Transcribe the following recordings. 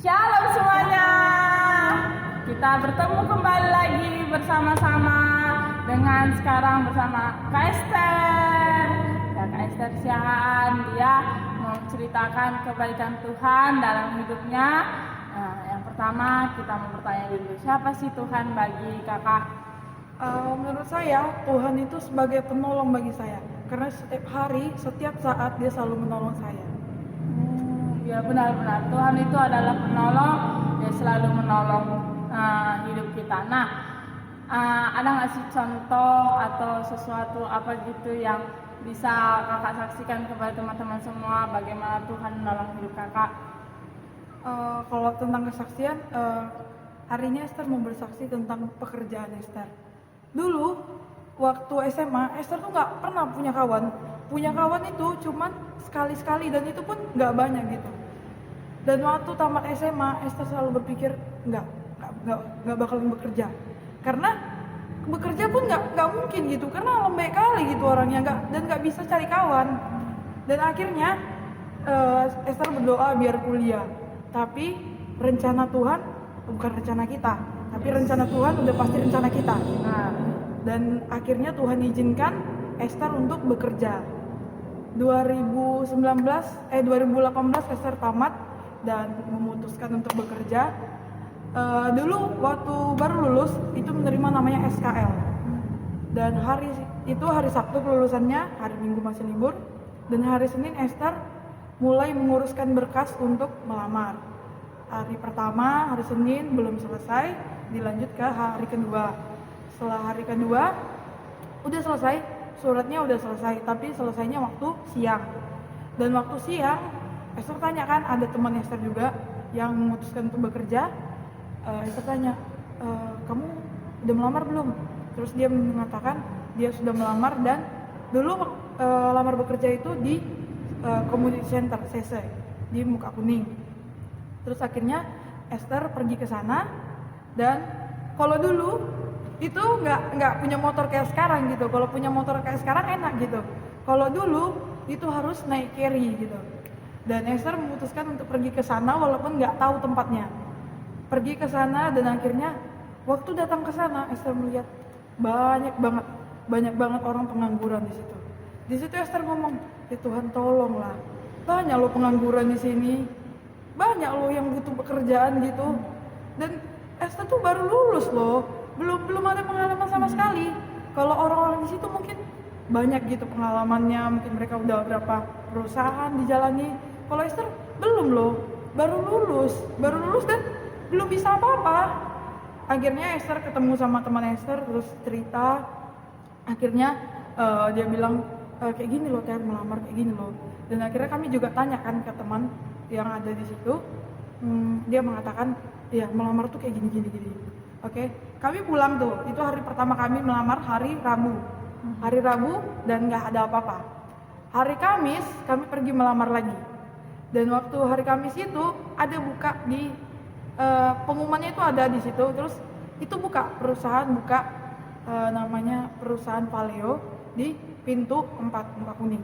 Shalom semuanya. Kita bertemu kembali lagi bersama-sama dengan sekarang bersama Kak Esther. Ya, Kak Esther Siahaan, dia mau menceritakan kebaikan Tuhan dalam hidupnya. Nah, yang pertama kita mau bertanya dulu, siapa sih Tuhan bagi kakak? Menurut saya Tuhan itu sebagai penolong bagi saya, karena setiap hari, setiap saat dia selalu menolong saya. Ya benar-benar Tuhan itu adalah penolong, dia selalu menolong hidup kita. Nah, ada nggak sih contoh atau sesuatu apa gitu yang bisa kakak saksikan kepada teman-teman semua bagaimana Tuhan menolong hidup kakak? Kalau tentang kesaksian, hari ini Esther mau bersaksi tentang pekerjaan Esther. Dulu waktu SMA, Esther tuh nggak pernah punya kawan. Punya kawan itu cuman sekali-sekali dan itu pun nggak banyak gitu. Dan waktu tamat SMA, Esther selalu berpikir nggak bakalan bekerja, karena bekerja pun nggak mungkin gitu, karena lembek kali gitu orangnya dan nggak bisa cari kawan. Dan akhirnya Esther berdoa biar kuliah, tapi rencana Tuhan bukan rencana kita, tapi rencana Tuhan udah pasti rencana kita. Dan akhirnya Tuhan izinkan Esther untuk bekerja. 2018 Esther tamat dan memutuskan untuk bekerja. Dulu waktu baru lulus itu menerima namanya SKL, dan hari Sabtu kelulusannya, hari Minggu masih libur, dan hari Senin Esther mulai menguruskan berkas untuk melamar. Hari pertama, hari Senin belum selesai, dilanjut ke hari kedua. Setelah hari kedua udah selesai, suratnya udah selesai, tapi selesainya waktu siang. Dan waktu siang Esther tanya, kan ada teman Esther juga yang memutuskan untuk bekerja. Esther tanya, kamu udah melamar belum? Terus dia mengatakan dia sudah melamar, dan dulu lamar bekerja itu di community center CC di Muka Kuning. Terus akhirnya Esther pergi ke sana, dan kalau dulu itu nggak punya motor kayak sekarang gitu. Kalau punya motor kayak sekarang enak gitu. Kalau dulu itu harus naik carry gitu. Dan Esther memutuskan untuk pergi ke sana walaupun nggak tahu tempatnya. Pergi ke sana, dan akhirnya waktu datang ke sana Esther melihat banyak banget orang pengangguran di situ. Di situ Esther ngomong, ya Tuhan tolonglah, banyak lo pengangguran di sini, banyak lo yang butuh pekerjaan gitu. Dan Esther tuh baru lulus loh, belum ada pengalaman sama sekali. Kalau orang-orang di situ mungkin banyak gitu pengalamannya, mungkin mereka udah berapa perusahaan dijalani. Kalau Esther belum loh, baru lulus dan belum bisa apa-apa. Akhirnya Esther ketemu sama teman Esther, terus cerita. Akhirnya dia bilang kayak gini loh, Ter, melamar kayak gini loh. Dan akhirnya kami juga tanyakan ke teman yang ada di situ. Dia mengatakan, ya melamar tuh kayak gini. Oke, kami pulang tuh. Itu hari pertama kami melamar, hari Rabu. Hari Rabu dan nggak ada apa-apa. Hari Kamis kami pergi melamar lagi. Dan waktu hari Kamis itu ada buka di pengumumannya itu ada di situ. Terus itu perusahaan buka namanya perusahaan Paleo di pintu 4 Muka Kuning.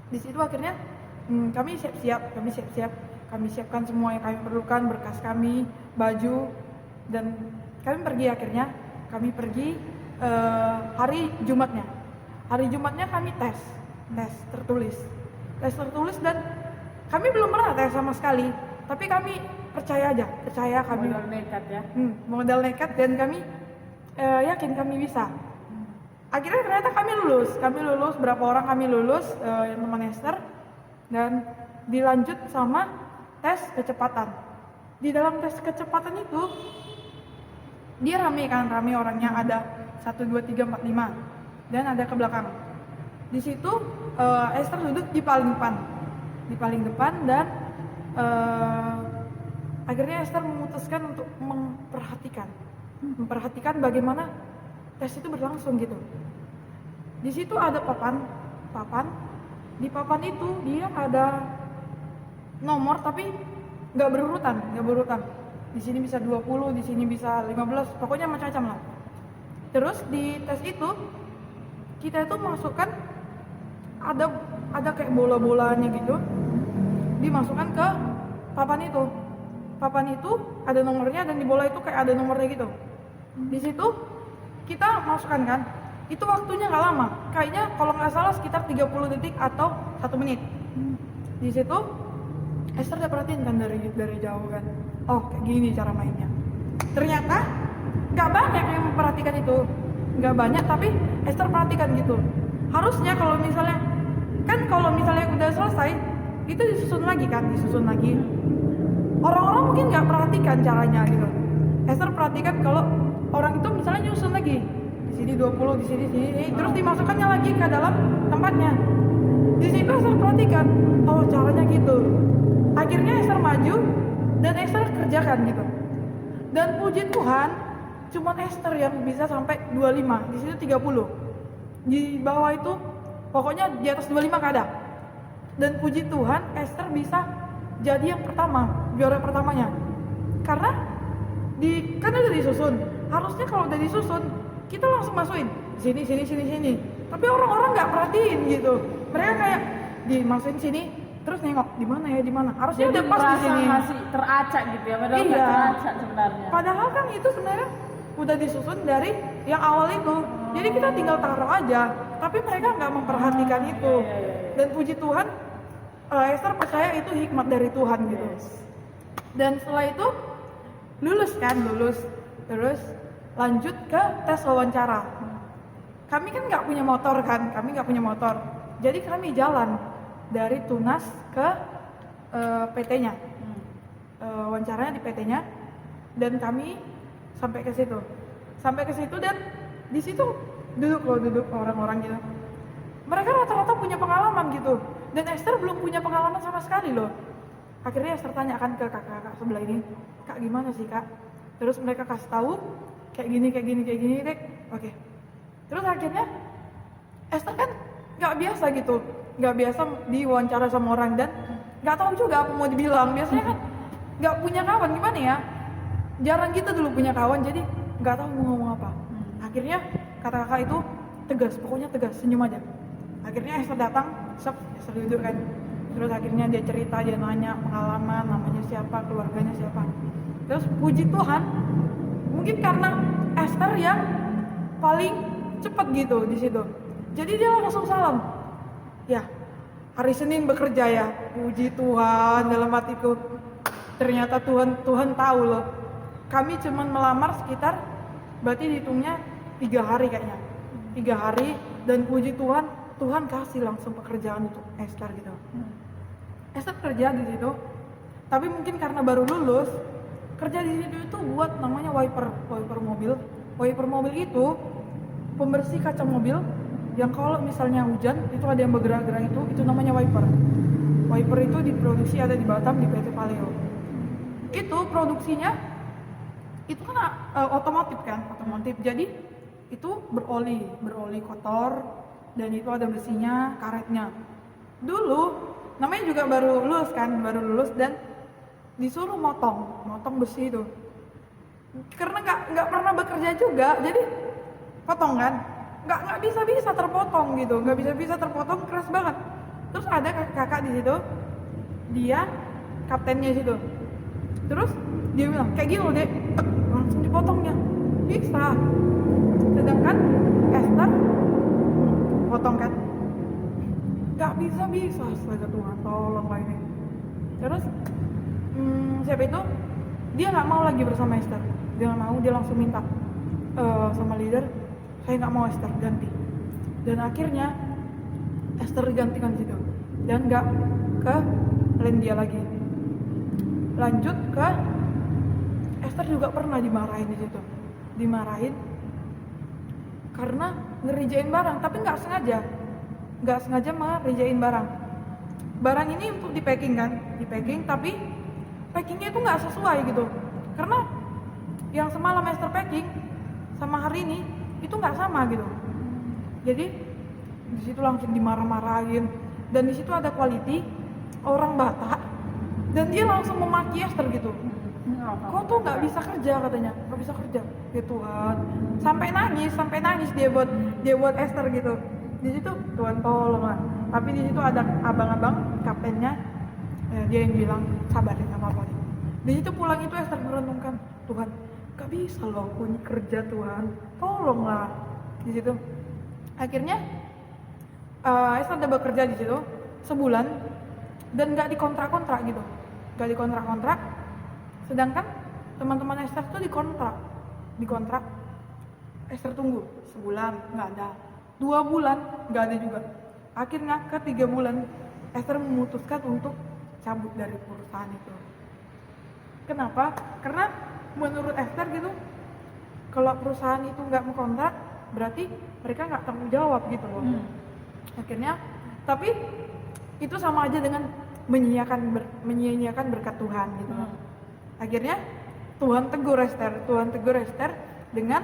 Di situ akhirnya kami siap-siap, kami siapkan semua yang kami perlukan, berkas kami, baju, dan kami pergi. Akhirnya kami pergi hari Jumatnya kami tes tertulis, dan kami belum pernah tes sama sekali, tapi kami percaya kami Modal nekat ya. Modal nekat, dan kami yakin kami bisa. Akhirnya ternyata kami lulus, berapa orang kami lulus, yang teman Esther, dan dilanjut sama tes kecepatan. Di dalam tes kecepatan itu dia rame orangnya, ada 1, 2, 3, 4, 5, dan ada ke belakang. Di situ Esther duduk di paling depan, dan akhirnya Esther memutuskan untuk memperhatikan bagaimana tes itu berlangsung gitu. Di situ ada papan. Di papan itu dia ada nomor tapi nggak berurutan. Di sini bisa 20, di sini bisa 15, pokoknya macam-macam lah. Terus di tes itu kita itu masukkan ada kayak bola-bolanya gitu, dimasukkan ke papan itu. papan itu ada nomornya dan di bola itu kayak ada nomornya gitu. Di situ kita masukkan kan, itu waktunya nggak lama, kayaknya kalau nggak salah sekitar 30 detik atau 1 menit. Di situ Esther udah perhatiin kan dari jauh kan, oh kayak gini cara mainnya. Ternyata nggak banyak yang memperhatikan itu, nggak banyak, tapi Esther perhatikan gitu. Harusnya kalau misalnya udah selesai itu disusun lagi. Orang-orang mungkin nggak perhatikan caranya gitu. Esther perhatikan kalau orang itu misalnya nyusun lagi di sini 20, di sini, terus dimasukkannya lagi ke dalam tempatnya. Di situ Esther perhatikan, oh caranya gitu. Akhirnya Esther maju dan Esther kerjakan gitu. Dan puji Tuhan, cuma Esther yang bisa sampai 25, di situ 30. Di bawah itu pokoknya di atas 25 nggak ada. Dan puji Tuhan, Esther bisa jadi yang pertama, juara pertamanya. Karena kan udah disusun. Harusnya kalau udah disusun, kita langsung masukin sini. Tapi orang-orang nggak perhatiin gitu. Mereka kayak dimasukin sini, terus nengok di mana. Harusnya Jadi udah pas di sini. masih teracak gitu ya, padahal Iya. nggak teracak sebenarnya. Padahal kan itu sebenarnya udah disusun dari yang awal itu. Jadi kita tinggal taruh aja. Tapi mereka nggak memperhatikan itu. Dan puji Tuhan, Esther percaya itu hikmat dari Tuhan gitu. Dan setelah itu lulus. Terus lanjut ke tes wawancara. Kami kan nggak punya motor. Jadi kami jalan dari Tunas ke PT-nya. Wawancaranya di PT-nya. Dan kami sampai ke situ dan di situ duduk orang-orang gitu. Mereka rata-rata punya pengalaman gitu. Dan Esther belum punya pengalaman sama sekali loh. Akhirnya Esther tanyakan ke kakak-kakak sebelah ini, "Kak, gimana sih, Kak?" Terus mereka kasih tahu kayak gini, Dek. Oke. Terus akhirnya Esther kan nggak biasa gitu, nggak biasa diwawancara sama orang dan nggak tahu juga apa mau dibilang. Biasanya kan nggak punya kawan, gimana ya? Jarang gitu dulu punya kawan, jadi nggak tahu mau ngomong apa. Akhirnya kata kakak itu pokoknya tegas, senyum aja. Akhirnya Esther datang, Esther duduk kan. Terus akhirnya dia cerita, dia nanya pengalaman, namanya siapa, keluarganya siapa. Terus puji Tuhan, mungkin karena Esther yang paling cepat gitu di situ. Jadi dia langsung salam. Ya, hari Senin bekerja ya. Puji Tuhan dalam hatiku. Ternyata Tuhan tahu loh. Kami cuman melamar sekitar, berarti dihitungnya 3 hari kayaknya. 3 hari dan puji Tuhan kasih langsung pekerjaan untuk Esther gitu. Esther kerja di situ, tapi mungkin karena baru lulus, kerja di situ itu buat namanya wiper mobil. Wiper mobil itu pembersih kaca mobil yang kalau misalnya hujan itu ada yang bergerak-gerak itu namanya wiper. Wiper itu diproduksi ada di Batam di PT Paleo. Itu produksinya itu kan otomotif. Jadi itu beroli kotor dan itu ada besinya, karetnya. Dulu namanya juga baru lulus dan disuruh motong besi itu. Karena nggak pernah bekerja juga, jadi potong kan, nggak bisa terpotong gitu, nggak bisa terpotong, keras banget. Terus ada kakak di situ, dia kaptennya situ. Terus dia bilang kayak gini loh, Dek, langsung dipotongnya, bisa. Sedangkan Esther potong kan, nggak bisa, astaga Tuhan tolong lah ini. Terus siapa itu, dia nggak mau lagi bersama Esther, dia nggak mau, dia langsung minta sama leader, saya nggak mau Esther, ganti. Dan akhirnya Esther digantikan situ dan nggak ke lane dia lagi. Lanjut ke Esther juga pernah dimarahin di situ, karena ngerjain barang, tapi nggak sengaja ngerjain barang ini untuk di packing tapi packingnya itu nggak sesuai gitu, karena yang semalam Esther packing sama hari ini itu nggak sama gitu. Jadi di situ langsung dimarah-marahin dan di situ ada quality orang Batak dan dia langsung memaki Esther gitu. Kau tuh nggak bisa kerja katanya, nggak bisa kerja. Ya Tuhan, sampai nangis dia buat Esther gitu. Di situ Tuhan tolong lah. Tapi di situ ada abang-abang kaptennya, dia yang bilang sabar, nggak apa-apa. Di situ pulang itu Esther merenungkan, Tuhan, gak bisa loh aku ini kerja Tuhan, tolonglah. Di situ akhirnya Esther udah bekerja di situ sebulan dan gak dikontrak-kontrak gitu, gak dikontrak-kontrak. Sedangkan teman-teman Esther tuh dikontrak. Esther tunggu sebulan nggak ada, 2 bulan nggak ada juga. Akhirnya ke 3 bulan Esther memutuskan untuk cabut dari perusahaan itu. Kenapa? Karena menurut Esther gitu, kalau perusahaan itu nggak mau kontrak berarti mereka nggak tanggung jawab gitu loh. Akhirnya, tapi itu sama aja dengan menyia-nyiakan berkat Tuhan gitu loh. Akhirnya Tuhan tegur Esther dengan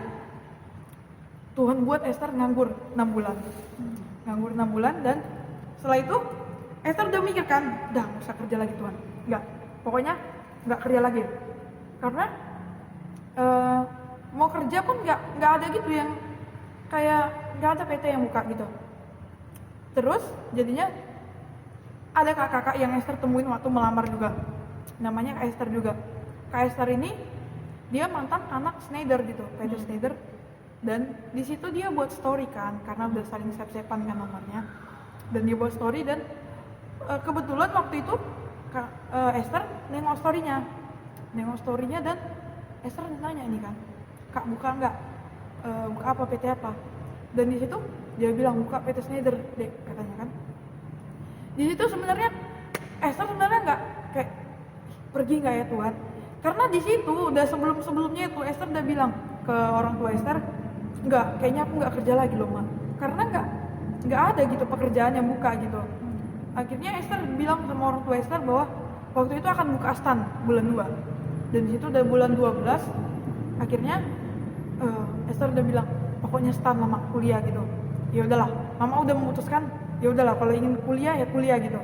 Tuhan buat Esther nganggur 6 bulan. Nganggur 6 bulan dan setelah itu Esther udah mikir kan, udah gak usah kerja lagi Tuhan. Enggak, pokoknya nggak kerja lagi. Karena mau kerja pun nggak ada gitu yang kayak nggak ada PT yang buka gitu. Terus jadinya ada kakak yang Esther temuin waktu melamar juga. Namanya Kak Esther juga. Kak Esther ini dia mantan anak Schneider gitu, PT Schneider. Dan di situ dia buat story kan, karena udah saling sep-sepan kan nomornya. Dan dia buat story dan kebetulan waktu itu Esther nengok storynya dan Esther nanya ini kan, Kak buka nggak? Buka apa, PT apa? Dan di situ dia bilang buka PT Schneider deh katanya kan. Di situ sebenarnya Esther sebenarnya nggak kayak pergi nggak ya Tuhan? Karena di situ udah sebelumnya itu Esther udah bilang ke orang tua Esther, nggak, kayaknya aku nggak kerja lagi loh Ma, karena nggak ada gitu pekerjaan yang buka gitu. Akhirnya Esther bilang sama orang tua Esther bahwa waktu itu akan buka stan bulan 2 dan di situ udah bulan 12. Akhirnya Esther udah bilang pokoknya stan Mama kuliah gitu. Ya udahlah, Mama udah memutuskan, ya udahlah kalau ingin kuliah ya kuliah gitu.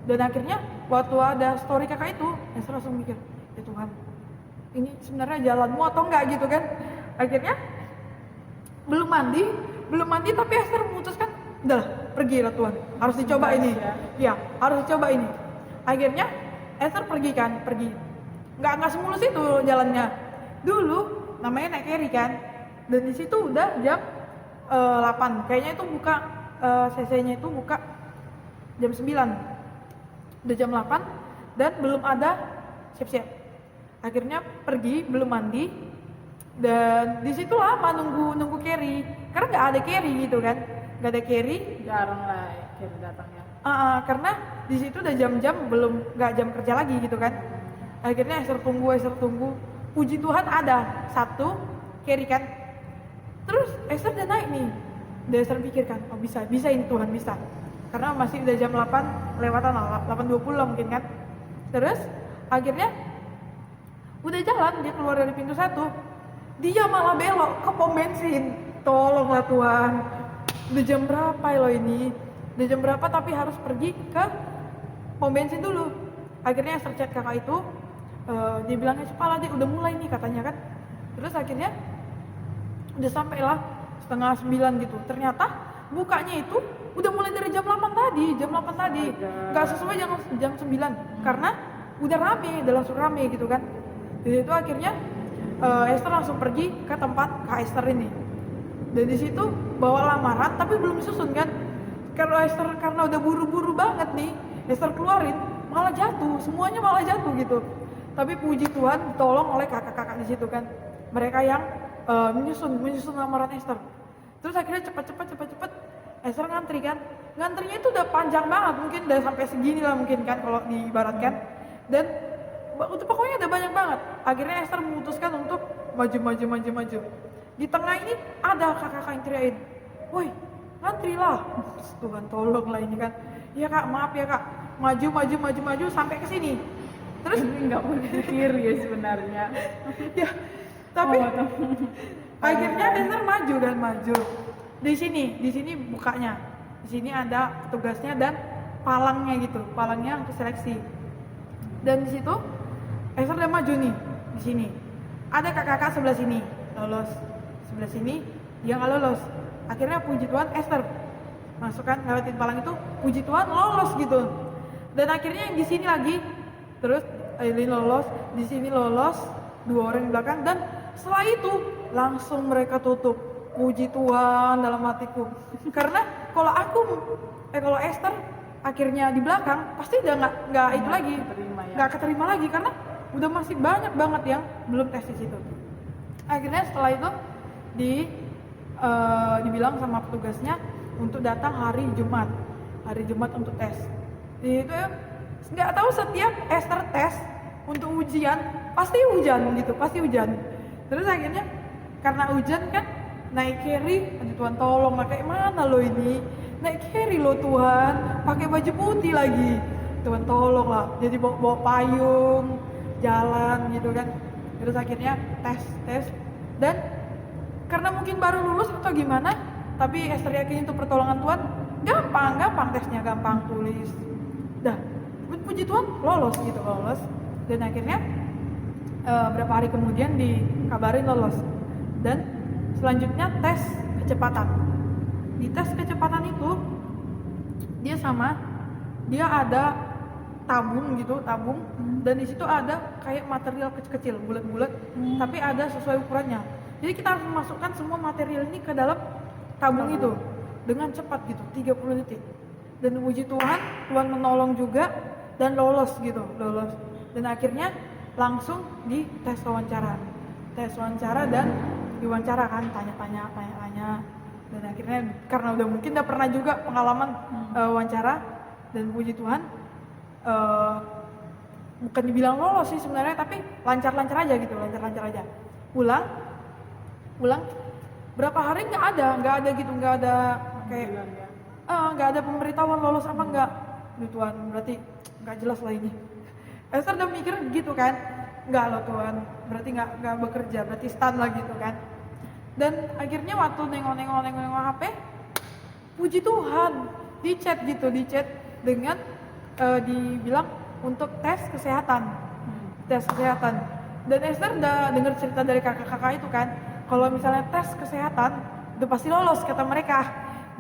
Dan akhirnya waktu ada story kakak itu Esther langsung mikir, ya Tuhan ini sebenarnya jalanmu atau enggak gitu kan. Akhirnya belum mandi tapi Esther memutuskan udahlah pergi lah Tuhan, harus dicoba ini ya harus dicoba ini. Akhirnya Esther pergi nggak semulus itu jalannya. Dulu namanya naik carry kan, dan di situ udah jam 8 kayaknya itu buka, CC-nya itu buka jam 9, udah jam 8 dan belum ada siap-siap. Akhirnya pergi belum mandi dan di situ lama nunggu carry karena nggak ada carry gitu kan, nggak ada carry, Jarang lah carry datangnya. karena di situ udah jam-jam belum nggak jam kerja lagi gitu kan. Akhirnya Esther tunggu, puji Tuhan ada satu carry kan. Terus Esther udah naik nih, udah Esther pikirkan, oh bisa ini Tuhan bisa, karena masih udah jam 8 lewatan lah, 8:20 lah mungkin kan. Terus akhirnya udah jalan, dia keluar dari pintu 1, dia malah belok ke pom bensin. Tolonglah Tuhan, udah jam berapa loh ini, udah jam berapa tapi harus pergi ke pom bensin dulu. Akhirnya Esther chat kakak itu, dia bilangnya cepatlah dia udah mulai nih katanya kan. Terus akhirnya udah sampai lah 8:30 gitu. Ternyata bukanya itu udah mulai dari jam 8 tadi, nggak sesuai jam 9 karena udah langsung rame gitu kan. Di situ akhirnya Esther langsung pergi ke tempat Kak Esther ini. Dan di situ bawa lamaran tapi belum disusun kan. Karena udah buru-buru banget nih, Esther keluarin malah jatuh, semuanya malah jatuh gitu. Tapi puji Tuhan ditolong oleh kakak-kakak di situ kan. Mereka yang menyusun lamaran Esther. Terus akhirnya cepet Esther ngantri kan. Ngantrinya itu udah panjang banget, mungkin udah sampai segini lah mungkin kan kalau diibaratkan. Dan itu pokoknya udah banyak banget. Akhirnya Esther memutuskan untuk maju. Di tengah ini ada kakak-kakak yang teriakin, woi ngantri lah. Tuhan tolong lah ini kan. Iya Kak, maaf ya Kak, maju sampai ke sini. Terus nggak boleh ke kiri ya sebenarnya. Ya tapi akhirnya Esther maju. Di sini bukanya, di sini ada petugasnya dan palangnya untuk seleksi. Dan di situ Esther udah maju nih, di sini ada kakak-kakak sebelah sini lolos, sebelah sini dia nggak lolos. Akhirnya puji Tuhan Esther masukkan lewatin palang itu, puji Tuhan lolos gitu. Dan akhirnya yang di sini lagi terus Aileen lolos, di sini lolos, 2 orang di belakang, dan setelah itu langsung mereka tutup. Puji Tuhan dalam hatiku. Karena kalau Esther akhirnya di belakang, pasti udah nggak itu lagi, keterima ya. nggak keterima lagi karena udah masih banyak banget yang belum tes di situ. Akhirnya setelah itu dibilang sama petugasnya untuk datang hari Jumat untuk tes. Jadi itu ya, nggak tahu setiap Esther tes untuk ujian pasti hujan. Terus akhirnya karena hujan kan naik carry, aduh Tuhan tolong, kayak mana lo ini naik carry lo Tuhan, pakai baju putih lagi, Tuhan tolong lah. Jadi bawa payung jalan gitu kan. Terus akhirnya tes dan karena mungkin baru lulus atau gimana, tapi Esther yakin itu pertolongan Tuhan, gampang tesnya, gampang tulis. Dah, puji Tuhan lolos. Dan akhirnya berapa hari kemudian dikabarin lolos. Dan selanjutnya tes kecepatan. Di tes kecepatan itu dia ada tabung, dan di situ ada kayak material kecil-kecil, bulat-bulat, tapi ada sesuai ukurannya. Jadi kita harus memasukkan semua material ini ke dalam tabung itu dengan cepat gitu, 30 detik. Dan puji Tuhan menolong juga dan lolos. Dan akhirnya langsung di tes wawancara dan diwawancara kan, tanya-tanya. Dan akhirnya karena udah pernah juga pengalaman wawancara, dan puji Tuhan bukan dibilang lolos sih sebenarnya, tapi lancar-lancar aja. Pulang berapa hari nggak ada kayak nggak ada pemberitahuan lolos apa enggak. Duh Tuhan, berarti nggak jelas lah ini. Esther udah mikir gitu kan, nggak loh Tuhan, berarti nggak bekerja, berarti stun lah gitu kan. Dan akhirnya waktu nengok HP, puji Tuhan di chat dengan dibilang untuk tes kesehatan. Dan Esther udah dengar cerita dari kakak-kakak itu kan, kalau misalnya tes kesehatan udah pasti lolos kata mereka,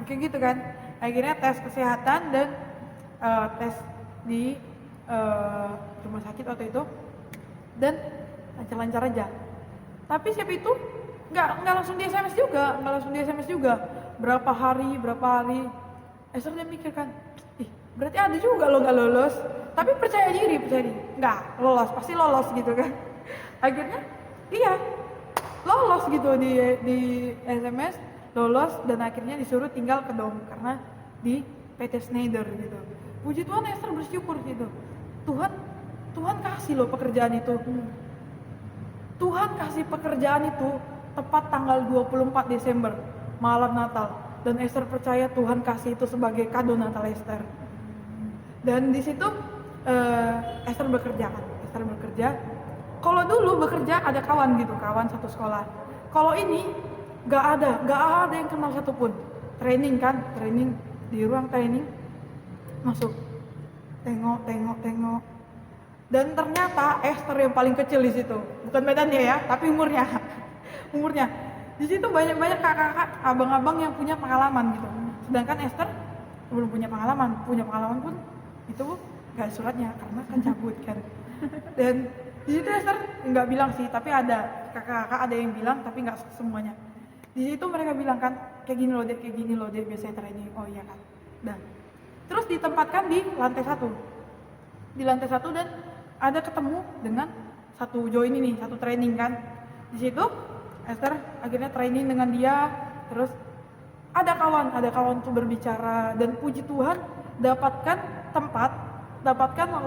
kayak gitu kan. Akhirnya tes kesehatan dan tes di rumah sakit waktu itu, dan lancar-lancar aja. Tapi siapa itu nggak langsung di SMS juga, berapa hari Esther udah mikir kan, berarti ada juga lo nggak lolos, tapi percaya diri nggak lolos, pasti lolos gitu kan. Akhirnya iya lolos gitu di SMS, lolos, dan akhirnya disuruh tinggal ke dom karena di PT Schneider gitu. Puji Tuhan, Esther bersyukur gitu. Tuhan kasih loh pekerjaan itu. Tuhan kasih pekerjaan itu tepat tanggal 24 Desember, malam Natal. Dan Esther percaya Tuhan kasih itu sebagai kado Natal Esther. Dan di situ Esther bekerja. Kalau dulu bekerja ada kawan satu sekolah. Kalau ini nggak ada yang kenal satupun. Training di ruang training, masuk, tengok. Dan ternyata Esther yang paling kecil di situ. Bukan badannya ya, tapi umurnya. Di situ banyak kakak-kakak, abang-abang yang punya pengalaman gitu. Sedangkan Esther belum punya pengalaman pun itu nggak suratnya karena kan cabut kan. Dan di situ Esther nggak bilang sih, tapi ada kakak-kakak ada yang bilang, tapi nggak semuanya. Di situ mereka bilang kan, kayak gini loh deh biasanya training. Oh iya kan. Dan terus ditempatkan di lantai 1. Dan ada ketemu dengan satu training kan. Di situ Esther akhirnya training dengan dia, terus ada kawan tuh berbicara, dan puji Tuhan dapatkan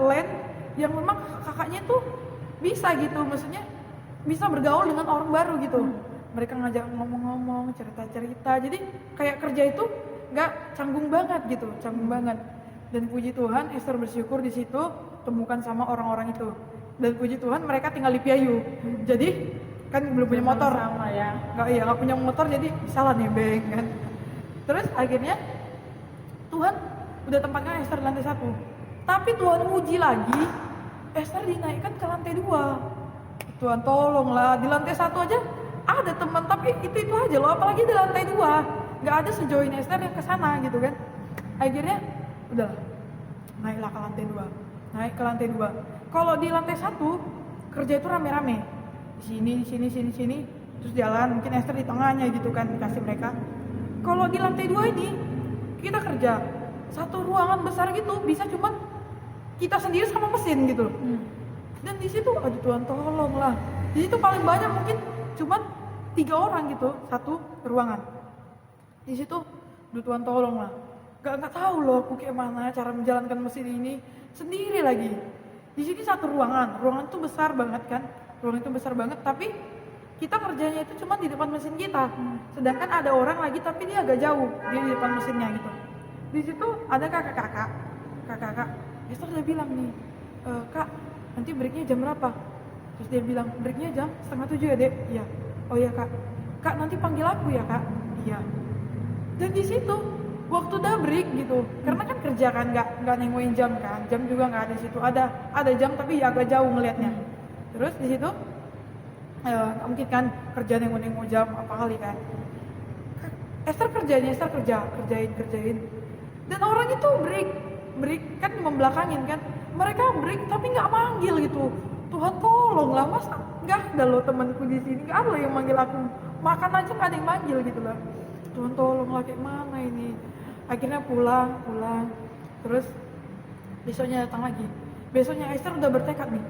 land yang memang kakaknya tuh bisa gitu, maksudnya bisa bergaul dengan orang baru gitu. Mereka ngajak ngomong-ngomong, cerita-cerita, jadi kayak kerja itu nggak canggung banget. Dan puji Tuhan, Esther bersyukur di situ temukan sama orang-orang itu. Dan puji Tuhan mereka tinggal di Piayu, jadi kan belum punya motor. Sama ya. Nggak punya motor, jadi salah nebeng kan. Terus akhirnya Tuhan udah tempatkan Esther di lantai 1. Tapi Tuhan uji lagi, Esther dinaikkan ke lantai 2. Tuhan tolonglah, di lantai 1 aja ada teman, tapi itu aja loh, apalagi di lantai 2 nggak ada sejoin Esther yang ke sana gitu kan. Akhirnya udah naik ke lantai 2. Kalau di lantai 1 kerja itu rame-rame, di sini, terus jalan, mungkin Esther di tengahnya gitu kan, dikasih mereka. Kalau di lantai 2 ini kita kerja satu ruangan besar gitu, bisa cuman kita sendiri sama mesin gitu. Dan di situ, aduh Tuhan tolong lah, di situ paling banyak mungkin cuman 3 orang gitu, satu ruangan. Di situ, aduh Tuhan tolong lah, nggak tahu loh aku kayak mana cara menjalankan mesin ini sendiri lagi. Di sini satu ruangan itu besar banget kan, ruangan itu besar banget, tapi kita kerjanya itu cuma di depan mesin kita. Sedangkan ada orang lagi tapi dia agak jauh, dia di depan mesinnya gitu. Di situ ada kakak-kakak. Esther udah bilang nih, Kak, nanti breaknya jam berapa? Terus dia bilang, breaknya jam 6:30 ya Dek? Iya. Oh iya Kak. Kak nanti panggil aku ya Kak? Iya. Dan di situ waktu udah break gitu, karena kan kerja kan nggak nengokin jam kan, jam juga nggak ada di situ, ada jam tapi agak jauh ngelihatnya. Terus di situ mungkin kan kerja nengok jam apa kali kan. Esther kerjain. Dan orang itu break kan membelakangin kan. Mereka break tapi nggak manggil gitu. Tuhan tolong lah, masa nggak ada loh temanku di sini, nggak ada loh yang manggil aku. Makan aja nggak ada yang manggil gitu loh. Tuhan tolong lah, kayak mana ini. Akhirnya pulang. Terus besoknya datang lagi. Besoknya Esther udah bertekad nih.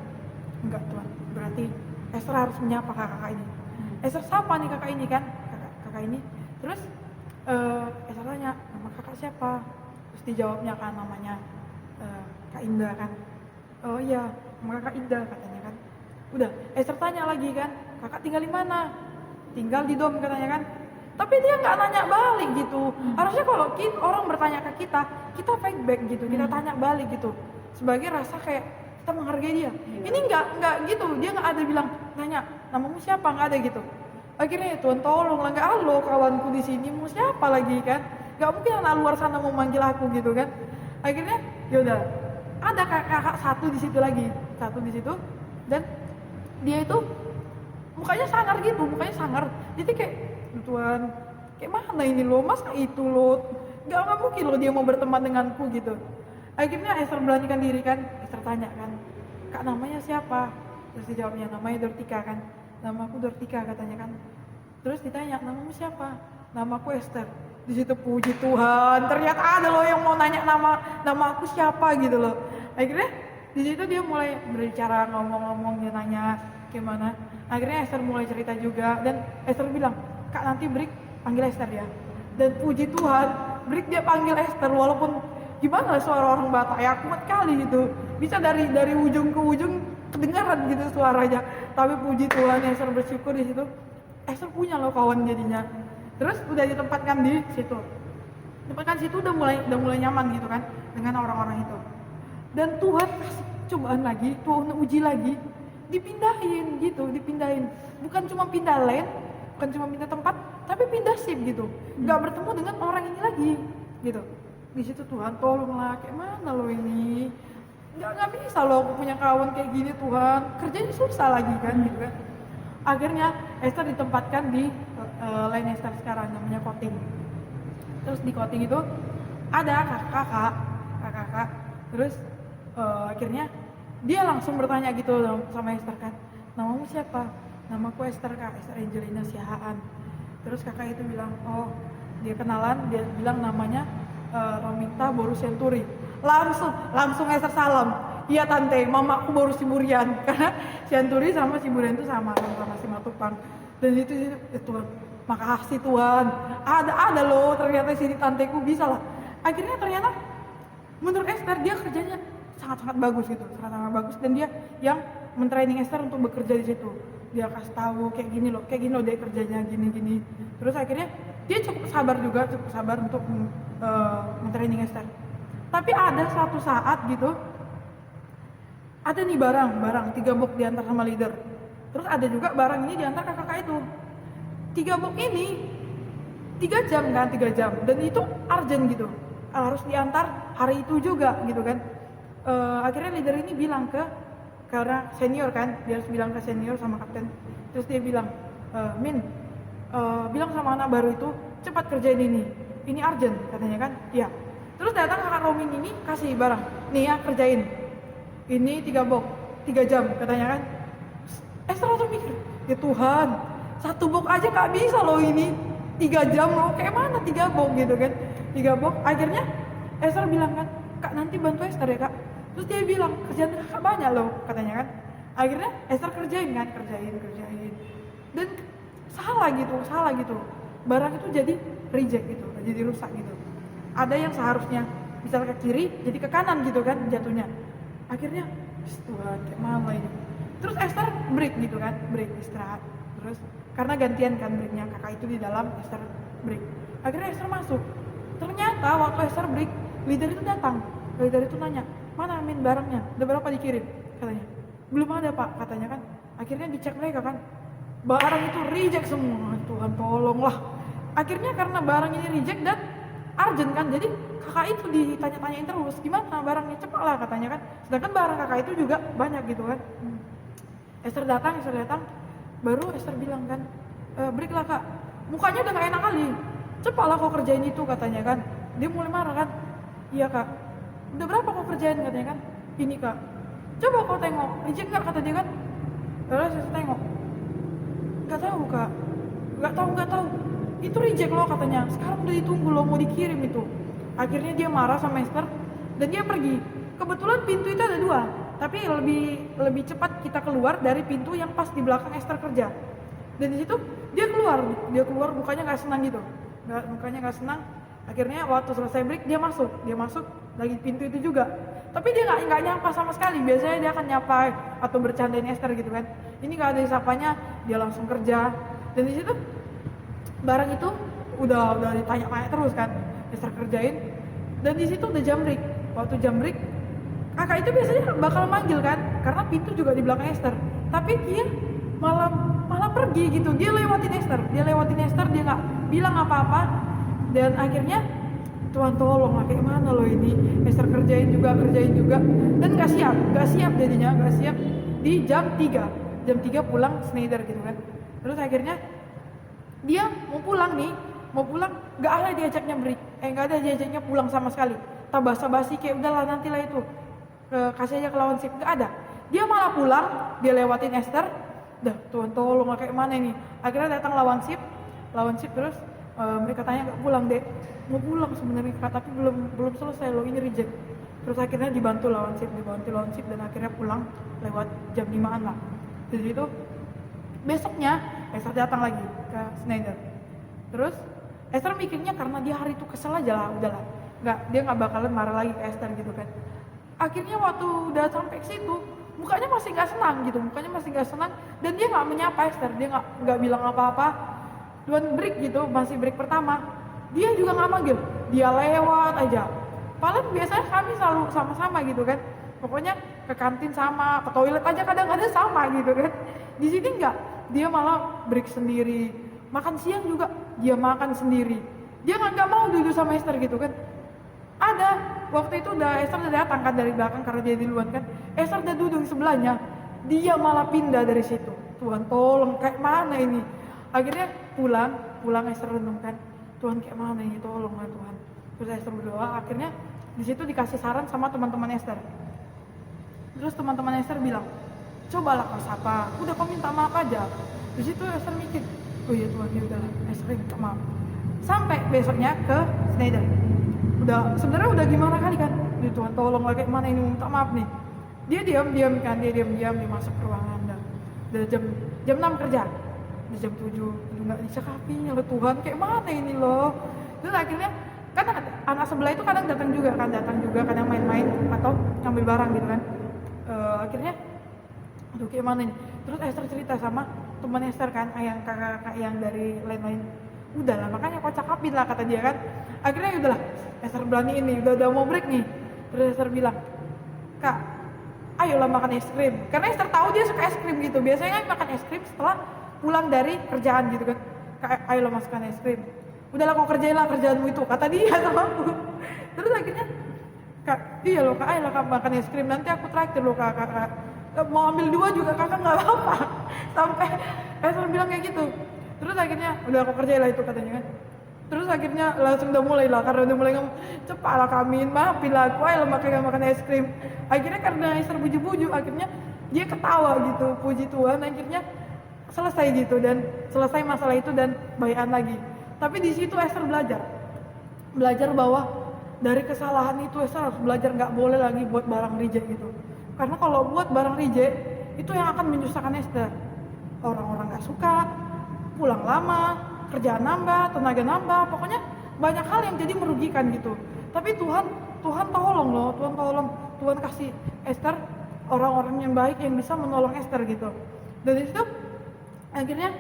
Enggak Tuhan, berarti Esther harus menyapa kakak ini. Esther sapa nih kakak ini kan, kakak ini. Terus Esther tanya, nama kakak siapa? Terus dijawabnya kan namanya Kak Indah kan. Oh iya, nama kakak Indah katanya kan. Udah, Esther tanya lagi kan, kakak tinggal di mana? Tinggal di dom katanya kan. Tapi dia nggak nanya balik gitu. Harusnya kalau orang bertanya ke kita fight back gitu, kita tanya balik gitu. Sebagai rasa kayak kita menghargai dia. Ini nggak gitu, dia nggak ada bilang nanya namamu siapa, nggak ada gitu. Akhirnya ya Tuhan tolong lah, nggak ada loh kawanku di sini, mau siapa lagi kan? Nggak mungkin anak luar sana mau manggil aku gitu kan. Akhirnya yaudah, ada kakak satu di situ, dan dia itu mukanya sangar. Jadi kayak Tuhan, kayak mana ini loh, masa itu loh, nggak mungkin loh dia mau berteman denganku gitu. Akhirnya Esther beranikan diri kan, Esther tanya kan, Kak namanya siapa? Terus dijawabnya, namanya Dortika kan. Namaku Dortika katanya kan. Terus ditanya, namamu siapa? Namaku Esther. Di situ puji Tuhan, ternyata ada loh yang mau nanya nama aku siapa gitu loh. Akhirnya di situ dia mulai berbicara, ngomong, dia nanya gimana. Akhirnya Esther mulai cerita juga, dan Esther bilang, Kak nanti break panggil Esther ya. Dan puji Tuhan, break dia panggil Esther, walaupun gimana suara orang Batak ya kuat kali gitu, bisa dari ujung ke ujung kedengaran gitu suaranya. Tapi puji Tuhan, Esther bersyukur di situ. Esther punya loh kawan jadinya. Terus udah ditempatkan di situ. Udah mulai nyaman gitu kan dengan orang-orang itu. Dan Tuhan kasih cobaan lagi, Tuhan uji lagi, dipindahin. Bukan cuma pindah lane, bukan cuma pindah tempat, tapi pindah shift gitu. Nggak bertemu dengan orang ini lagi gitu. Di situ Tuhan tolonglah, kayak mana lo ini, nggak bisa lo aku punya kawan kayak gini Tuhan, kerjanya susah lagi kan gitu kan. Akhirnya Esther ditempatkan di line Esther sekarang, namanya coating. Terus di coating itu ada kakak. Terus akhirnya dia langsung bertanya gitu sama Esther kan, namamu siapa? Namaku Esther Kak, Esther Angelina Siahaan. Terus kakak itu bilang, oh dia kenalan, dia bilang namanya Rominta Boru Senturi. Langsung Esther salam. Iya tante, mamaku baru Siburian. Karena Senturi sama Siburian itu sama Simatupang. Dan itu Tuhan, makasih Tuhan. Ada loh ternyata sini tanteku bisa lah. Akhirnya ternyata menurut Esther dia kerjanya sangat bagus gitu, sangat bagus, dan dia yang mentraining Esther untuk bekerja di situ. Dia kasih tahu kayak gini loh dia kerjanya gini. Terus akhirnya dia cukup sabar untuk mentraining Esther. Tapi ada suatu saat gitu, ada nih barang 3 box diantar sama leader. Terus ada juga barang ini diantar kakak itu. 3 box ini 3 jam kan, 3 jam, dan itu urgent gitu, harus diantar hari itu juga gitu kan. Akhirnya leader ini bilang karena senior kan, dia harus bilang ke senior sama kapten. Terus dia bilang, Min, bilang sama anak baru itu cepat kerjain ini urgent katanya kan. Iya. Terus datang kakak Romin ini kasih barang, nih ya kerjain, ini 3 box, 3 jam katanya kan. Esther langsung mikir, ya Tuhan, 1 box aja nggak bisa loh ini, 3 jam loh, kayak mana 3 box gitu kan. 3 box, akhirnya Esther bilang kan, Kak nanti bantu Esther ya Kak. Terus dia bilang, kerjaan Kakak banyak loh katanya kan. Akhirnya Esther kerjain. Dan salah gitu, barang itu jadi reject gitu, jadi rusak gitu. Ada yang seharusnya bisa ke kiri, jadi ke kanan gitu kan jatuhnya. Akhirnya, Tuhan kayak mana ini. Terus Esther break gitu kan, break istirahat. Terus karena gantian kan breaknya, kakak itu di dalam, Esther break. Akhirnya Esther masuk. Ternyata waktu Esther break, leader itu datang. Leader itu nanya, mana amin barangnya? Udah berapa dikirim? Katanya. Belum ada Pak, katanya kan. Akhirnya dicek mereka kan, barang itu reject semua. Tuhan tolonglah. Akhirnya karena barang ini reject dan urgent kan, jadi kakak itu ditanya-tanyain terus, gimana barangnya, cepatlah katanya kan. Sedangkan barang kakak itu juga banyak gitu kan. Esther datang, baru Esther bilang kan, breaklah Kak, mukanya udah gak enak kali, cepatlah kau kerjain itu katanya kan. Dia mulai marah kan, iya Kak, udah berapa kau kerjain katanya kan, ini Kak, coba kau tengok, reject gak kata dia kan. Lalu saya tengok, gak tahu Kak, gak tahu, itu reject loh katanya, sekarang udah ditunggu loh, mau dikirim itu. Akhirnya dia marah sama Esther dan dia pergi. Kebetulan pintu itu ada 2, tapi lebih cepat kita keluar dari pintu yang pas di belakang Esther kerja. Dan di situ dia keluar mukanya nggak senang gitu, mukanya nggak senang. Akhirnya waktu selesai break dia masuk lagi pintu itu juga, tapi dia nggak nyapa sama sekali. Biasanya dia akan nyapa atau bercandain Esther gitu kan. Ini nggak ada disapanya, dia langsung kerja. Dan di situ barang itu udah ditanya-tanya terus kan, Esther kerjain. Dan di situ udah jam break. Waktu jam break, kakak itu biasanya bakal manggil kan, karena pintu juga di belakang Esther. Tapi dia malah pergi gitu. Dia lewatin Esther, dia nggak bilang apa-apa. Dan akhirnya Tuhan tolong lah, kayak mana loh ini. Esther kerjain juga. Dan nggak siap jadinya, di jam 3 pulang Schneider gitu kan. Terus akhirnya dia mau pulang, nggak ada diajaknya break, nggak ada diajaknya pulang sama sekali. Basa-basi kayak udahlah nantilah itu, kasih aja ke lawan shift, nggak ada. Dia malah pulang, dia lewatin Esther. Dah Tuhan tolong kayak mana ini. Akhirnya datang lawan shift terus mereka tanya nggak pulang deh, mau pulang sebenarnya Kak, tapi belum selesai loh, ini reject. Terus akhirnya dibantu lawan shift dan akhirnya pulang lewat jam 5-an lah. Jadi itu besoknya Esther datang lagi ke Schneider. Terus Esther mikirnya karena dia hari itu kesel aja lah, udahlah, dia nggak bakalan marah lagi ke Esther gitu kan. Akhirnya waktu udah sampai ke situ, mukanya masih nggak senang dan dia nggak menyapa Esther, dia nggak bilang apa-apa. Tuan break gitu, masih break pertama, dia juga nggak manggil, dia lewat aja. Paling biasanya kami selalu sama-sama gitu kan, pokoknya ke kantin sama, ke toilet aja kadang-kadang sama gitu kan. Di sini nggak, dia malah break sendiri, makan siang juga dia makan sendiri, dia nggak mau duduk sama Esther gitu kan. Ada waktu itu Esther udah datang kan dari belakang karena dia duluan kan, Esther udah duduk di sebelahnya, dia malah pindah dari situ. Tuhan tolong, kayak mana ini. Akhirnya pulang Esther renungkan, Tuhan kayak mana ini, tolonglah Tuhan. Terus Esther berdoa. Akhirnya di situ dikasih saran sama teman-teman Esther. Terus teman-teman Esther bilang, cobalah kau sapa, udah kau minta maaf aja. Di situ Esther mikir, oh iya Tuhan, ya udahlah, Esther minta maaf. Sampai besoknya ke Schneider, sebenarnya udah gimana kali kan, Tuhan tolonglah kayak mana ini, minta maaf nih. Dia diam, dia masuk ke ruangan. Udah jam 6 kerja, udah jam 7 nggak dicakapinya loh, Tuhan kayak mana ini loh. Terus akhirnya kan anak sebelah itu kadang datang juga, kadang main-main atau ngambil barang gitu kan. Akhirnya aduh kayak mana ini. Terus Esther cerita sama teman Esther kan, yang kakak yang dari lain-lain, udahlah makanya kau cakapin lah kata dia kan. Akhirnya udahlah Esther berani ini, udah mau break nih. Terus Esther bilang, Kak ayolah makan es krim, karena Esther tahu dia suka es krim gitu. Biasanya kan makan es krim setelah pulang dari kerjaan gitu kan. Kak ayolah masukkan es krim, udahlah kau kerjailah kerjaanmu itu, kata dia sama aku. Terus akhirnya Kak, iya loh Kak, ayolah Kak makan es krim, nanti aku traktir loh Kak. Mau ambil 2 juga kakak nggak apa-apa. Sampai Esther bilang kayak gitu. Terus akhirnya udah aku kerjailah itu katanya kan. Terus akhirnya langsung udah mulai lah, karena udah mulai ngomong, cepatlah Kamin, maafin lah aku, ayolah makan es krim. Akhirnya karena Esther buju-buju, akhirnya dia ketawa gitu, puji Tuhan, akhirnya selesai gitu, dan selesai masalah itu dan baikan lagi. Tapi di situ Esther belajar bahwa dari kesalahan itu Esther harus belajar nggak boleh lagi buat barang reject gitu. Karena kalau buat barang reject itu yang akan menyusahkan Esther. Orang-orang nggak suka, pulang lama, kerjaan nambah, tenaga nambah, pokoknya banyak hal yang jadi merugikan gitu. Tapi Tuhan tolong loh, Tuhan kasih Esther orang-orang yang baik yang bisa menolong Esther gitu. Dan itu akhirnya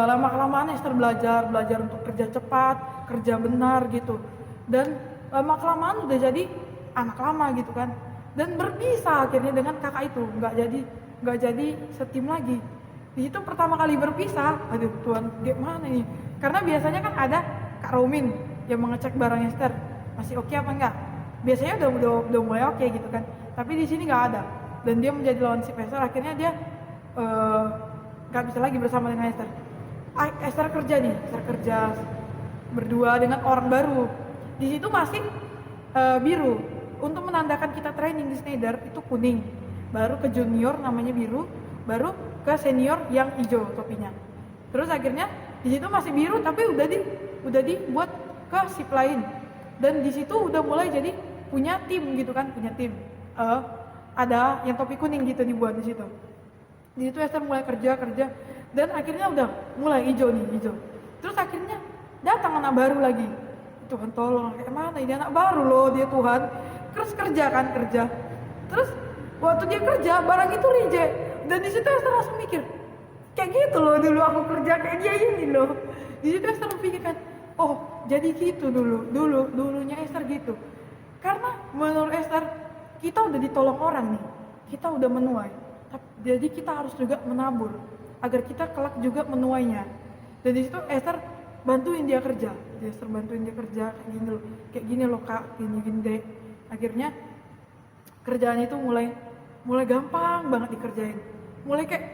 lama-kelamaan Esther belajar untuk kerja cepat, kerja benar gitu. Dan lama-kelamaan udah jadi anak lama gitu kan. Dan berpisah akhirnya dengan kakak itu, nggak jadi setim lagi. Di situ pertama kali berpisah, aduh Tuhan gimana nih? Karena biasanya kan ada Kak Romin yang mengecek barang Esther masih oke apa enggak. Biasanya udah mulai oke gitu kan. Tapi di sini nggak ada. Dan dia menjadi lawan si Esther. Akhirnya dia nggak bisa lagi bersama dengan Esther. Esther kerja berdua dengan orang baru. Di situ masih biru. Untuk menandakan kita training di Schneider itu kuning. Baru ke junior namanya biru, baru ke senior yang hijau topinya. Terus akhirnya di situ masih biru tapi udah dibuat ke sip lain. Dan di situ udah mulai jadi punya tim gitu kan, punya tim. Ada yang topi kuning gitu dibuat di situ. Di situ Esther mulai kerja dan akhirnya udah mulai hijau. Terus akhirnya datang anak baru lagi. Tuhan tolong, kayak mana ini anak baru loh dia Tuhan. Terus kerja. Terus waktu dia kerja barang itu reject. Dan di situ Esther langsung mikir, kayak gitu loh dulu aku kerja kayak dia ini loh. Di situ Esther pikirkan, oh jadi gitu dulunya Esther gitu. Karena menurut Esther kita udah ditolong orang nih, kita udah menuai. Jadi kita harus juga menabur agar kita kelak juga menuainya. Dan di situ Esther bantuin dia kerja. Kayak gini loh kak, gini deh. Akhirnya kerjaan itu mulai gampang banget dikerjain. Mulai kayak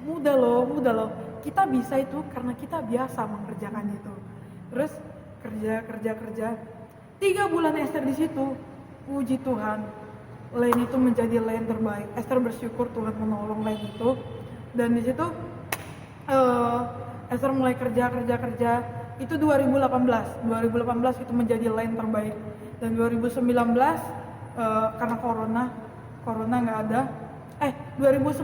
mudah loh. Kita bisa itu karena kita biasa mengerjakan itu. Terus kerja. 3 bulan Esther di situ, puji Tuhan, lane itu menjadi lane terbaik. Esther bersyukur Tuhan menolong lane itu. Dan di situ Esther mulai kerja. Itu 2018 itu menjadi lane terbaik. Dan 2019 karena corona nggak ada. 2019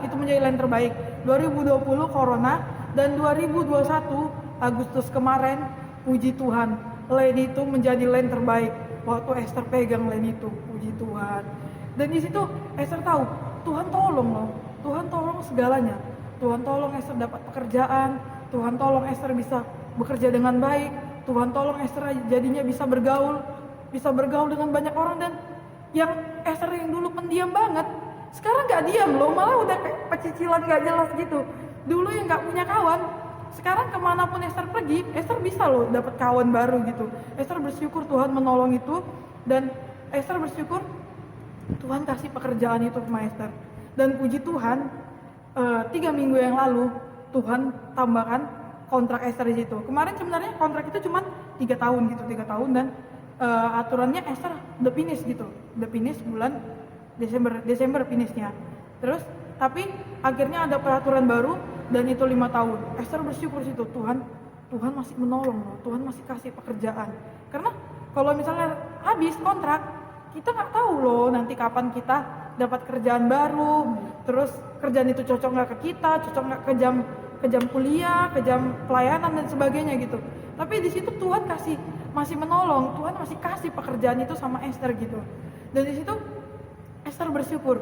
itu menjadi lane terbaik. 2020 corona dan 2021 Agustus kemarin puji Tuhan lane itu menjadi lane terbaik. Waktu Esther pegang lane itu, puji Tuhan. Dan di situ Esther tahu Tuhan tolong loh. Tuhan tolong segalanya. Tuhan tolong Esther dapat pekerjaan. Tuhan tolong Esther bisa bekerja dengan baik. Tuhan tolong Esther jadinya bisa bergaul dengan banyak orang. Dan yang Esther yang dulu pendiam banget, sekarang nggak diam loh, malah udah kayak pecicilan nggak jelas gitu. Dulu yang nggak punya kawan, sekarang kemanapun Esther pergi, Esther bisa loh dapat kawan baru gitu. Esther bersyukur Tuhan menolong itu, dan Esther bersyukur Tuhan kasih pekerjaan itu ke Esther. Dan puji Tuhan, 3 minggu yang lalu Tuhan tambahkan kontrak Esther di situ. Kemarin sebenarnya kontrak itu cuma 3 tahun gitu, 3 tahun, dan aturannya Esther udah finish bulan Desember finishnya. Terus tapi akhirnya ada peraturan baru dan itu 5 tahun. Esther bersyukur situ, Tuhan masih menolong loh, Tuhan masih kasih pekerjaan. Karena kalau misalnya habis kontrak, kita nggak tahu loh nanti kapan kita dapat kerjaan baru. Terus kerjaan itu cocok nggak ke kita, cocok nggak ke jam kuliah, ke jam pelayanan dan sebagainya gitu. Tapi di situ Tuhan masih menolong, Tuhan masih kasih pekerjaan itu sama Esther gitu. Dan di situ Esther bersyukur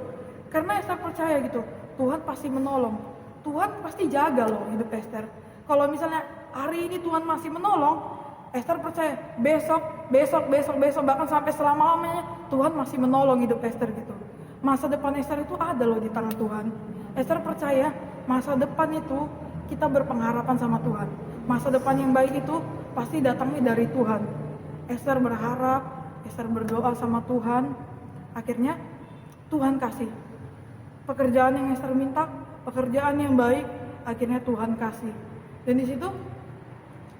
karena Esther percaya gitu, Tuhan pasti menolong, Tuhan pasti jaga loh hidup Esther. Kalau misalnya hari ini Tuhan masih menolong, Esther percaya besok bahkan sampai selama-lamanya Tuhan masih menolong hidup Esther gitu. Masa depan Esther itu ada loh di tangan Tuhan. Esther percaya masa depan itu kita berpengharapan sama Tuhan. Masa depan yang baik itu pasti datangnya dari Tuhan. Esther berharap, Esther berdoa sama Tuhan. Akhirnya Tuhan kasih pekerjaan yang Esther minta, pekerjaan yang baik, akhirnya Tuhan kasih. Dan di situ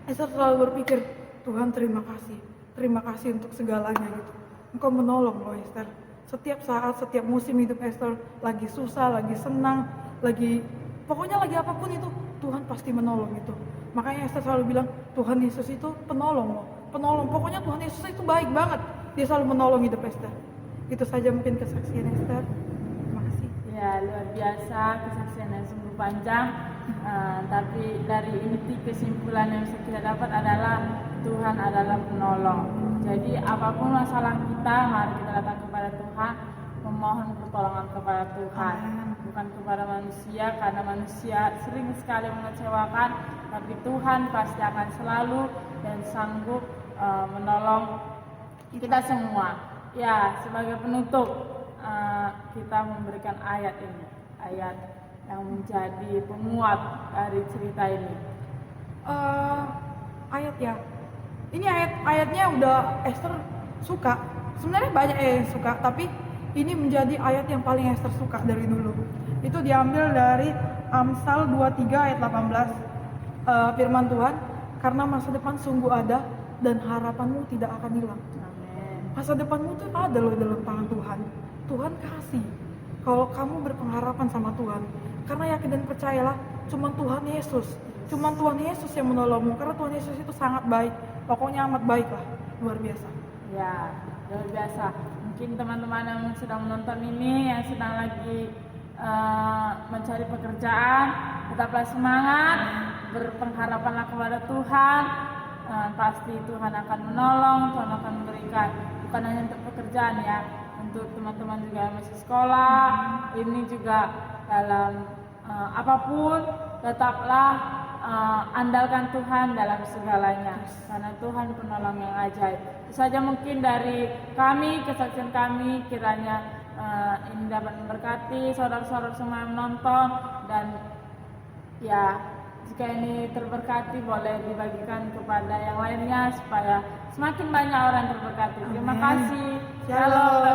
Esther selalu berpikir, Tuhan terima kasih untuk segalanya gitu. Engkau menolong loh Esther, Setiap saat, setiap musim hidup Esther, lagi susah, lagi senang, pokoknya lagi apapun itu, Tuhan pasti menolong itu. Makanya Esther selalu bilang, Tuhan Yesus itu penolong loh, penolong. Pokoknya Tuhan Yesus itu baik banget, dia selalu menolong hidup Esther. Itu saja mungkin kesaksian Esther. Terima kasih. Ya, luar biasa, kesaksian yang sungguh panjang. Tapi dari inti kesimpulan yang bisa kita dapat adalah Tuhan adalah penolong. Jadi apapun masalah kita, mari kita datang kepada Tuhan, memohon pertolongan kepada Tuhan, bukan kepada manusia, karena manusia sering sekali mengecewakan, tapi Tuhan pasti akan selalu dan sanggup menolong kita semua. Ya, sebagai penutup, kita memberikan ayat ini, ayat yang menjadi penguat dari cerita ini. Ayat ya, ini ayatnya udah Esther suka. Sebenarnya banyak yang suka, tapi ini menjadi ayat yang paling Esther suka dari dulu. Itu diambil dari Amsal 23 ayat 18. Firman Tuhan, karena masa depan sungguh ada dan harapanmu tidak akan hilang. Masa depanmu tuh ada loh dalam tangan Tuhan. Tuhan kasih. Kalau kamu berpengharapan sama Tuhan, karena yakin dan percayalah, cuma Tuhan Yesus yang menolongmu. Karena Tuhan Yesus itu sangat baik. Pokoknya amat baik lah, luar biasa. Ya, luar biasa. Mungkin teman-teman yang sedang menonton ini, yang sedang lagi mencari pekerjaan, tetaplah semangat, berpengharapanlah kepada Tuhan. Pasti Tuhan akan menolong, Tuhan akan memberikan, bukan hanya untuk pekerjaan ya, untuk teman-teman juga yang masih sekolah, ini juga dalam apapun, tetaplah andalkan Tuhan dalam segalanya, karena Tuhan penolong yang ajaib. Itu saja mungkin dari kami, kesaksian kami, kiranya ini dapat memberkati saudara-saudara semua yang menonton, dan ya, jika ini terberkati boleh dibagikan kepada yang lainnya supaya semakin banyak orang yang terberkati. Terima kasih. Shalom.